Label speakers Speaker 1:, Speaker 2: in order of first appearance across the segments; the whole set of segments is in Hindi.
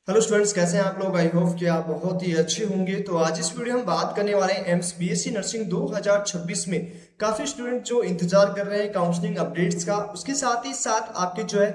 Speaker 1: हेलो स्टूडेंट्स, कैसे हैं आप लोग। आई होप कि आप बहुत ही अच्छे होंगे। तो आज इस वीडियो हम बात करने वाले हैं एम्स बीएससी नर्सिंग 2026 में काफी स्टूडेंट जो इंतजार कर रहे हैं काउंसलिंग अपडेट्स का। उसके साथ ही साथ आपके जो है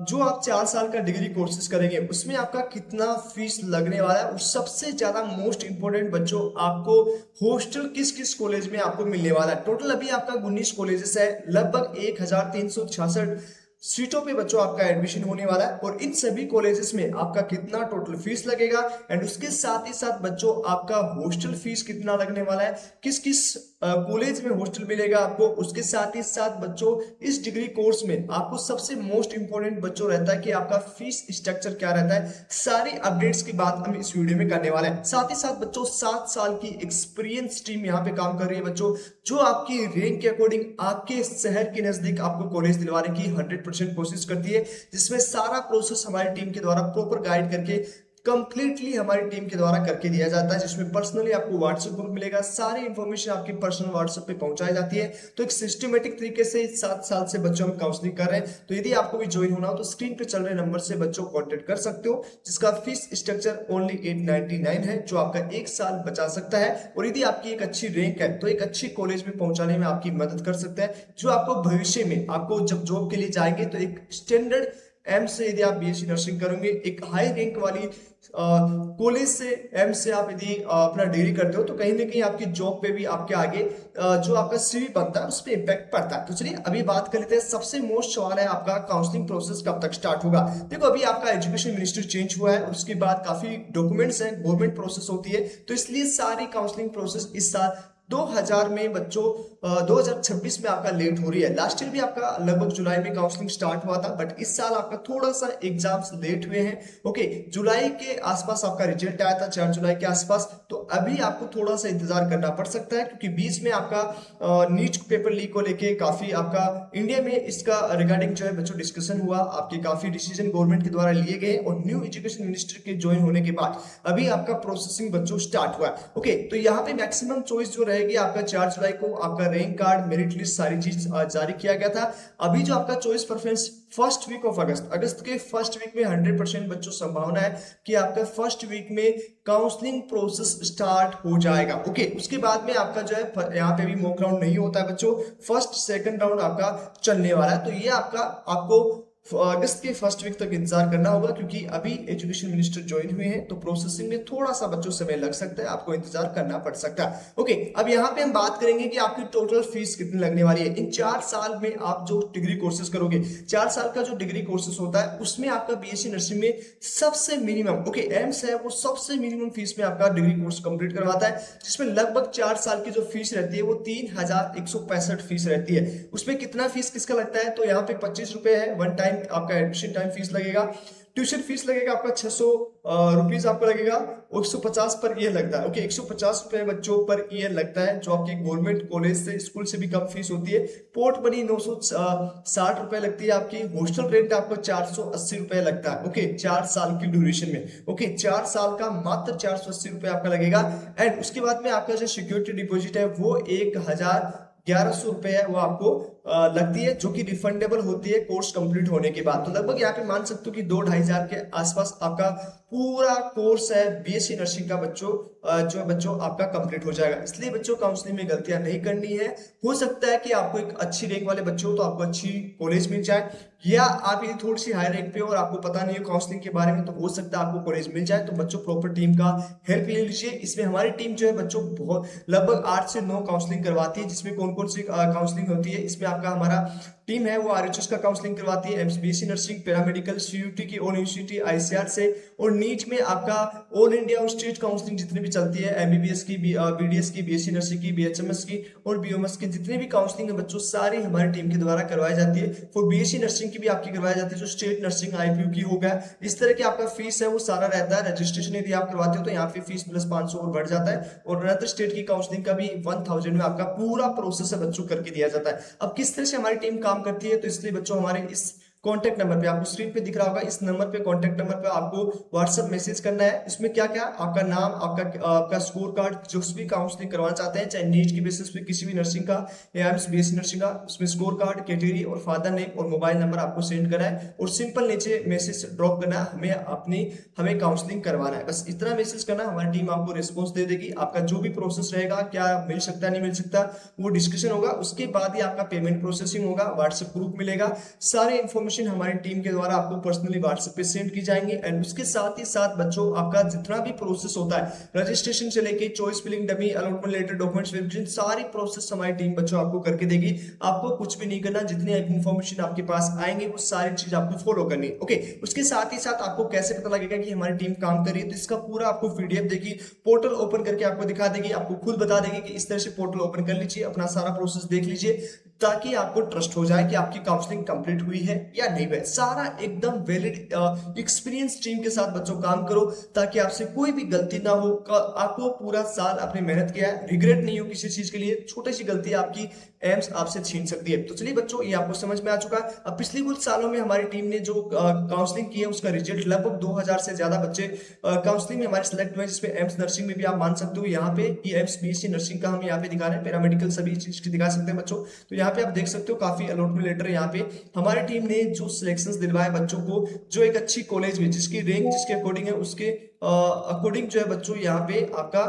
Speaker 1: जो आप 4 साल का डिग्री कोर्सेज करेंगे उसमें आपका कितना फीस लगने वाला है, और सबसे ज्यादा मोस्ट इंपोर्टेंट बच्चों आपको हॉस्टल किस किस कॉलेज में आपको मिलने वाला है। टोटल अभी आपका 19 कॉलेजेस है, लगभग 1366 सीटों पे बच्चों आपका एडमिशन होने वाला है। और इन सभी कॉलेजेस में आपका कितना टोटल फीस लगेगा एंड उसके साथ ही साथ बच्चों आपका हॉस्टल फीस कितना लगने वाला है, किस किस कॉलेज में हॉस्टल मिलेगा आपको। उसके साथ ही साथ बच्चों इस डिग्री कोर्स में आपको सबसे मोस्ट इंपोर्टेंट बच्चों रहता है कि आपका फीस स्ट्रक्चर क्या रहता है। सारी अपडेट्स की बात हम इस वीडियो में करने वाले हैं। साथ ही साथ बच्चों 7 साल की एक्सपीरियंस टीम यहाँ पे काम कर रही है बच्चों, जो आपकी रैंक के अकॉर्डिंग आपके शहर के नजदीक आपको कॉलेज दिलवाने की 100% कोशिश करती है, जिसमें सारा प्रोसेस हमारी टीम के द्वारा प्रॉपर गाइड करके कंप्लीटली हमारी टीम के द्वारा करके दिया जाता है, जिसमें पर्सनली आपको व्हाट्सएप ग्रुप मिलेगा, सारी इंफॉर्मेशन आपकी पर्सनल व्हाट्सएप पे पहुंचाई जाती है। तो एक सिस्टमेटिक तरीके से 7 साल से बच्चों हम काउंसलिंग कर रहे हैं। तो यदि आपको भी ज्वाइन होना हो तो स्क्रीन पे चल रहे नंबर से बच्चों कॉन्टेक्ट कर सकते हो, जिसका फीस स्ट्रक्चर ओनली 899 है, जो आपका 1 साल बचा सकता है। और यदि आपकी एक अच्छी रैंक है तो एक अच्छी कॉलेज में पहुंचाने में आपकी मदद कर सकता है, जो आपको भविष्य में आपको जब जॉब के लिए जाएंगे तो एक स्टैंडर्ड एम से यदि आप बीएससी नर्सिंग करोगे, एक हाई रैंक वाली कॉलेज से एम से आप यदि अपना डिग्री करते हो तो कहीं ना कहीं आपकी जॉब पे भी आपके आगे जो आपका सीवी बनता है उस पर इम्पैक्ट पड़ता है। तो चलिए अभी बात कर लेते हैं। सबसे मोस्ट सवाल है आपका काउंसलिंग प्रोसेस कब तक स्टार्ट होगा। देखो अभी आपका एजुकेशन मिनिस्टर चेंज हुआ है और उसके बाद काफी डॉक्यूमेंट्स हैं, गवर्नमेंट प्रोसेस होती है, तो इसलिए सारी काउंसलिंग प्रोसेस इस साल 2000 में बच्चों 2026 में आपका लेट हो रही है। लास्ट ईयर भी आपका लगभग जुलाई में काउंसलिंग स्टार्ट हुआ था, बट इस साल आपका थोड़ा सा एग्जाम्स लेट हुए हैं। ओके, जुलाई के आसपास आपका रिजल्ट आया था, 4 जुलाई के आसपास। तो अभी आपको थोड़ा सा इंतजार करना पड़ सकता है, क्योंकि बीच में आपका नीट पेपर लीक को लेके काफी आपका इंडिया में इसका रिगार्डिंग जो है बच्चों डिस्कशन हुआ, आपके काफी डिसीजन गवर्नमेंट के द्वारा लिए गए, और न्यू एजुकेशन मिनिस्टर के ज्वाइन होने के बाद अभी आपका प्रोसेसिंग बच्चों स्टार्ट हुआ है। ओके, तो यहाँ पे मैक्सिमम चॉइस जो रहेगी आपका 4 जुलाई को आपका रैंक कार्ड, मेरिट लिस्ट, सारी चीज जारी किया गया था। अभी जो आपका choice preference first week of August के फर्स्ट वीक में 100% बच्चों संभावना है कि आपका फर्स्ट वीक में काउंसलिंग प्रोसेस स्टार्ट हो जाएगा। ओके, उसके बाद में आपका जो है यहाँ पे भी मॉक राउंड नहीं होता है बच्चों, फर्स्ट सेकंड राउंड आपका चलने वाला है। तो ये आपका आपको अगस्त के फर्स्ट वीक तक इंतजार करना होगा, क्योंकि अभी एजुकेशन मिनिस्टर ज्वाइन हुए हैं, तो प्रोसेसिंग में थोड़ा सा बच्चों समय लग सकता है, आपको इंतजार करना पड़ सकता है। ओके, अब यहाँ पे हम बात करेंगे कि आपकी टोटल फीस कितनी लगने वाली है इन 4 साल में। आप जो डिग्री कोर्सेज करोगे, 4 साल का जो डिग्री कोर्सेज होता है उसमें आपका बीएससी नर्सिंग में सबसे मिनिमम एम्स है वो सबसे मिनिमम फीस में आपका डिग्री कोर्स कंप्लीट करवाता है, जिसमें लगभग 4 साल की जो फीस रहती है वो 3165 फीस रहती है। उसमें कितना फीस किसका लगता है, तो यहाँ पे 25 रुपए है वन टाइम आपका एडमिशन टाइम फीस लगेगा। ट्यूशन फीस लगेगा आपका 600 रुपीज आपको लगेगा, 150 पर ईयर लगता है। ओके, 150 रुपए बच्चों पर ईयर लगता है, जो आपके गवर्नमेंट कॉलेज से स्कूल से भी कम फीस होती है। पोर्ट मनी 960 रुपए लगती है आपकी। हॉस्टल रेंट आपको 480 रुपए लगता है। ओके, 4 साल की ड्यूरेशन में। ओके, 4 साल का मात्र 480 रुपए आपका लगेगा। एंड उसके बाद में आपका जो सिक्योरिटी डिपॉजिट है वो 1100 रुपए है, वो आपको लगती है, जो कि रिफंडेबल होती है कोर्स कंप्लीट होने के बाद। तो लगभग यहाँ पे मान सकते हो कि 2-2,500 के आसपास आपका पूरा कोर्स है बीएससी नर्सिंग का बच्चों जो बच्चों आपका कंप्लीट हो जाएगा। इसलिए बच्चों काउंसलिंग में गलतियां नहीं करनी है। हो सकता है कि आपको एक अच्छी रैंक वाले बच्चे हो तो आपको अच्छी कॉलेज मिल जाए, या आप ये थोड़ी सी हाई रैंक पे हो और आपको पता नहीं है काउंसलिंग के बारे में, तो हो सकता है आपको कॉलेज मिल जाए। तो बच्चों प्रॉपर टीम का हेल्प ले लीजिए। इसमें हमारी टीम जो है बच्चों बहुत लगभग 8 से 9 काउंसलिंग करवाती है, जिसमें कौन कौन सी काउंसलिंग होती है। इसमें आपका हमारा टीम है वो आरएचएस का काउंसलिंग करवाती है, एमबीएससी नर्सिंग, पैरामेडिकल, सीयूटी की ओन यूनिवर्सिटी, आईसीआर से, और नीट में आपका ऑल इंडिया और स्टेट काउंसलिंग जितनी भी चलती है, एमबीबीएस की, बीडीएस की, बीएससी नर्सिंग की, बीएचएमएस की और बीओएमएस की जितनी भी काउंसलिंग है बच्चों सारी हमारी टीम के द्वारा करवाई जाती है। फॉर बीएससी नर्सिंग की भी आपकी करवाई जाती है, जो स्टेट नर्सिंग आईपीयू की होगा। इस तरह की आपका फीस है वो सारा रहता है। रजिस्ट्रेशन यदि आप करवाते हो तो यहाँ पे फीस प्लस 500 और बढ़ जाता है, और अनदर स्टेट की काउंसलिंग का भी 1000 में आपका पूरा प्रोसेस है बच्चों करके दिया जाता है। अब किस तरह से हमारी टीम काम करती है, तो इसलिए बच्चों हमारे इस कॉन्टैक्ट नंबर पे आपको स्क्रीन पे दिख रहा होगा, इस नंबर पे कॉन्टैक्ट नंबर पे आपको व्हाट्सएप मैसेज करना है। इसमें क्या क्या आपका नाम, आपका स्कोर कार्ड, जो भी काउंसलिंग करवाना चाहते हैं, चाहे नीट की बेसिस पे किसी भी नर्सिंग का या बीएससी नर्सिंग का, उसमें स्कोर कार्ड, कैटेगरी और फादर नेम और मोबाइल नंबर आपको सेंड करना है और सिंपल नीचे मैसेज ड्रॉप करना है, हमें काउंसलिंग करवाना है। बस इतना मैसेज करना, हमारी टीम आपको रिस्पॉन्स दे देगी। आपका जो भी प्रोसेस रहेगा, क्या मिल सकता है नहीं मिल सकता, वो डिस्कशन होगा। उसके बाद ही आपका पेमेंट प्रोसेसिंग होगा, व्हाट्सएप ग्रुप मिलेगा, सारे इंफॉर्मेशन हमारी टीम के द्वारा आपको पर्सनली व्हाट्सएप पे सेंड की जाएंगे। एंड उसके साथ ही साथ बच्चों, आपका जितना भी प्रोसेस होता है, रजिस्ट्रेशन से लेके choice filling, dummy, allotment letter, documents verification, सारी प्रोसेस हमारी टीम बच्चों आपको करके देगी। आपको कुछ भी नहीं करना, जितनी इंफॉर्मेशन आपके पास आएंगे वो सारी चीज आपको फॉलो करनी है। ओके, उसके साथ ही साथ आपको कैसे पता लगेगा कि हमारी टीम काम कर रही है, तो इसका पूरा आपको पीडीएफ देगी, पोर्टल ओपन करके आपको दिखा देगी, आपको खुद बता देगी कि इस तरह से पोर्टल ओपन कर लीजिए, अपना सारा प्रोसेस देख लीजिए, ताकि आपको ट्रस्ट हो जाए कि आपकी काउंसलिंग कंप्लीट हुई है या नहीं हुई। सारा एकदम वैलिड एक्सपीरियंस टीम के साथ बच्चों काम करो, ताकि आपसे कोई भी गलती ना हो। आपको पूरा साल आपने मेहनत किया है, रिग्रेट नहीं हो किसी चीज के लिए, छोटी सी गलती आपकी एम्स आपसे छीन सकती है। तो चलिए बच्चों, ये आपको समझ में आ चुका है। अब पिछले कुछ सालों में हमारी टीम ने जो काउंसलिंग की है, उसका रिजल्ट लगभग 2000 से ज्यादा बच्चे काउंसलिंग में हमारे सिलेक्ट हुए, जिसमें एम्स नर्सिंग में भी आप मान सकते हो। यहाँ पे एम्स बीएससी नर्सिंग का हम यहाँ पे दिखा रहे हैं, पैरामेडिकल सभी चीज की दिखा सकते हैं बच्चों। तो यहाँ पे आप देख सकते हो काफी अलॉटमेंट लेटर, यहाँ पे हमारी टीम ने जो सिलेक्शंस दिलवाए बच्चों को, जो एक अच्छी कॉलेज में जिसकी रैंक जिसके अकॉर्डिंग है, उसके अकॉर्डिंग जो है बच्चों यहाँ पे आपका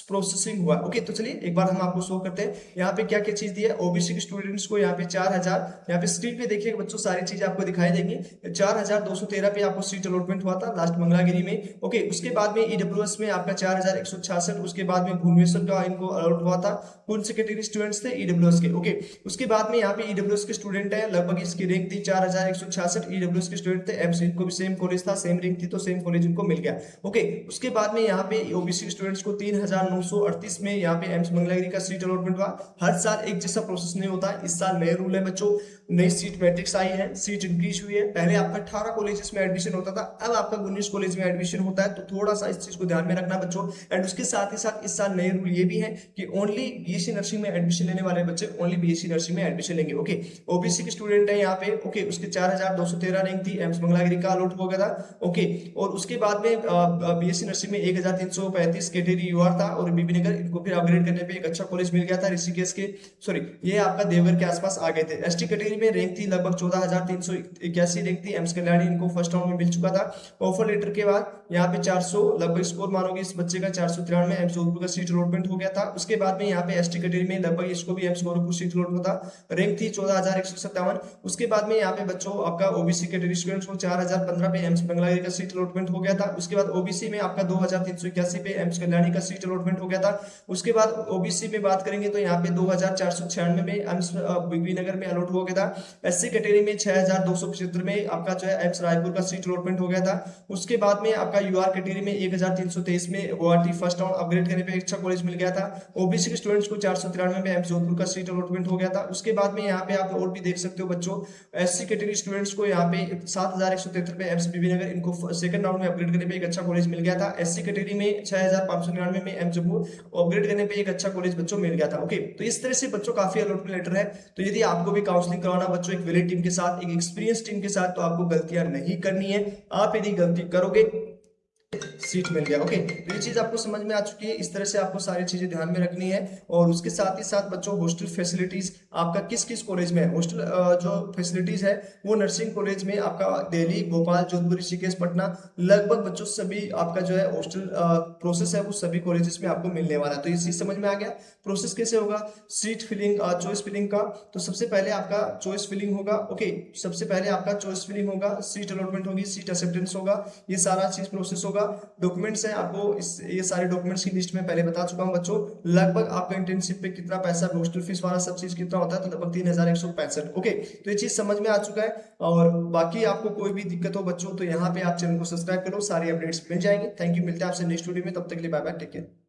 Speaker 1: प्रोसेसिंग हुआ। ओके, तो चलिए एक बार हम आपको शो करते हैं यहाँ पे क्या क्या चीज दी है। ओबीसी के स्टूडेंट्स को यहाँ पे 4000, यहाँ पे स्क्रीन पे देखिए बच्चों, सारी चीज आपको दिखाई देंगी। 4213 पे आपको सीट अलॉटमेंट हुआ था लास्ट मंगलागिरी में। ओके, उसके बाद में ईडब्ल्यूएस में आपका 4166, उसके बाद में भुवनेश्वर का इनको अलॉट हुआ था। कौन से कैटेगरी स्टूडेंट्स थे? ईडब्ल्यूएस के। ओके, उसके बाद में यहाँ पे ईडब्ल्यूएस के स्टूडेंट है, लगभग इसकी रैंक थी 4166, ईडब्ल्यूएस के स्टूडेंट थे। एमसी को भी सेम कॉलेज था, सेम रैंक थी, तो सेम कॉलेज इनको मिल गया। ओके, उसके बाद में यहाँ पे ओबीसी स्टूडेंट्स को 3938 में यहाँ पे एम्स मंगलागिरी का सीट अलॉटमेंट हुआ। हर साल एक जैसा प्रोसेस नहीं होता है, इस साल नए रूल है बच्चों, नई सीट मैट्रिक्स आई है, सीट इंक्रीज हुई है। पहले आपका 18 कॉलेजेस में एडमिशन होता था, अब आपका 19 कॉलेज में एडमिशन होता है, तो थोड़ा सा इस चीज को ध्यान में रखना बच्चों। एंड उसके साथ ही साथ इस साल नए रूल ये भी है कि ओनली बीएससी नर्सिंग में एडमिशन लेने वाले बच्चे ओनली बीएससी नर्सिंग में एडमिशन लेंगे। ओके, ओबीसी के स्टूडेंट है यहाँ पे। ओके, उसके 4213 रैंक थी, एम्स मंगलागिरी का अलॉट हो गया था। ओके, और उसके बाद में बीएससी नर्सिंग में 1335 कैटेगरी यूआर था, और बीबी नगर इनको फिर अपग्रेड करने पे एक अच्छा कॉलेज मिल गया था ऋषिकेश के, सॉरी ये आपका देवघर के आसपास आ गए थे। एसटी कैटेगरी में रैंक थी लगभग 14381 रैंक थी, एम्स कल्याणी इनको फर्स्ट राउंड में मिल चुका था। ऑफर लेटर के बाद यहाँ पे 400 लगभग स्कोर मानोगे इस बच्चे का, 493 एम्स जोधपुर का सीट अलॉटमेंट हो गया था। उसके बाद में यहाँ पे एसटी कैटेगरी में लगभग इसको भी एम्स गोरखपुर सीट अलॉट होता, रैंक थी 14157। उसके बाद में यहाँ पे बच्चों आपका ओबीसी कैटेगरी स्टूडेंट्स को 4015 पे एम्स मंगलागिरी का सीट अलॉटमेंट हो गया था। उसके बाद ओबीसी में आपका 2381 पे एम्स कल्याणी का सीट अलॉटमेंट हो गया था। उसके बाद ओबीसी में बात करेंगे तो यहाँ पे 2496 में एम्स बीबी नगर में अलॉट हो गया था। एससी कैटेगरी में 6275 में आपका जो है एम्स रायपुर का सीट अलॉटमेंट हो गया था। उसके बाद में आपका यूआर कैटेगरी में 1323 में गुवाहाटी फर्स्ट राउंड अपग्रेड करने पे अच्छा कॉलेज मिल गया था। ओबीसी के स्टूडेंट्स को 493 में एम्स जोधपुर का सीट अलॉटमेंट हो गया था। उसके बाद में यहाँ पे आप और भी देख सकते हो बच्चों, एससी कैटेगरी स्टूडेंट्स को यहाँ पे 7173 पे एम्स बीबी नगर इनको सेकंड राउंड में अपग्रेड करने पे एक अच्छा कॉलेज मिल गया था। एससी कैटेगरी में 6599 में एम्स जम्मू अपग्रेड करने पे एक अच्छा कॉलेज बच्चों मिल गया था। ओके, तो इस तरह से बच्चों काफी अलॉटमेंट लेटर है। तो यदि आपको भी काउंसलिंग करवाना बच्चों एक वैलिड टीम के साथ, एक एक्सपीरियंस टीम के साथ, तो आपको गलतियां नहीं करनी है। आप यदि गलती करोगे सीट मिल गया। ओके, तो ये चीज आपको समझ में आ चुकी है। इस तरह से आपको सारी चीजें ध्यान में रखनी है। और उसके साथ ही साथ बच्चों, हॉस्टल फैसिलिटीज आपका किस किस कॉलेज में है, हॉस्टल जो फैसिलिटीज है वो नर्सिंग कॉलेज में आपका दिल्ली, भोपाल, जोधपुर, ऋषिकेश, पटना, लगभग बच्चों सभी आपका जो है हॉस्टल प्रोसेस है वो सभी कॉलेजेस में आपको मिलने वाला है। तो ये चीज समझ में आ गया। प्रोसेस कैसे होगा, सीट फिलिंग, चॉइस फिलिंग का, तो सबसे पहले आपका चॉइस फिलिंग होगा। ओके, सबसे पहले आपका चॉइस फिलिंग होगा, सीट अलॉटमेंट होगी, सीट एक्सेप्टेंस होगा, ये सारा चीज प्रोसेस होगा। डॉक्यूमेंट्स है, आपको ये सारे डॉक्यूमेंट्स की लिस्ट में पहले बता चुका हूं बच्चों। लगभग आपका इंटर्नशिप पे कितना पैसा, हॉस्टल फीस वाला सब चीज कितना होता है, तो लगभग 3165। ओके, तो ये चीज समझ में आ चुका है। और बाकी आपको कोई भी दिक्कत हो बच्चों, तो यहाँ पे आप चैनल को सब्सक्राइब करो, सारी अपडेट्स मिल जाएंगे। थैंक यू, मिलते हैं आपसे नेक्स्ट वीडियो में, तब तक के लिए बाय बाय, टेक केयर।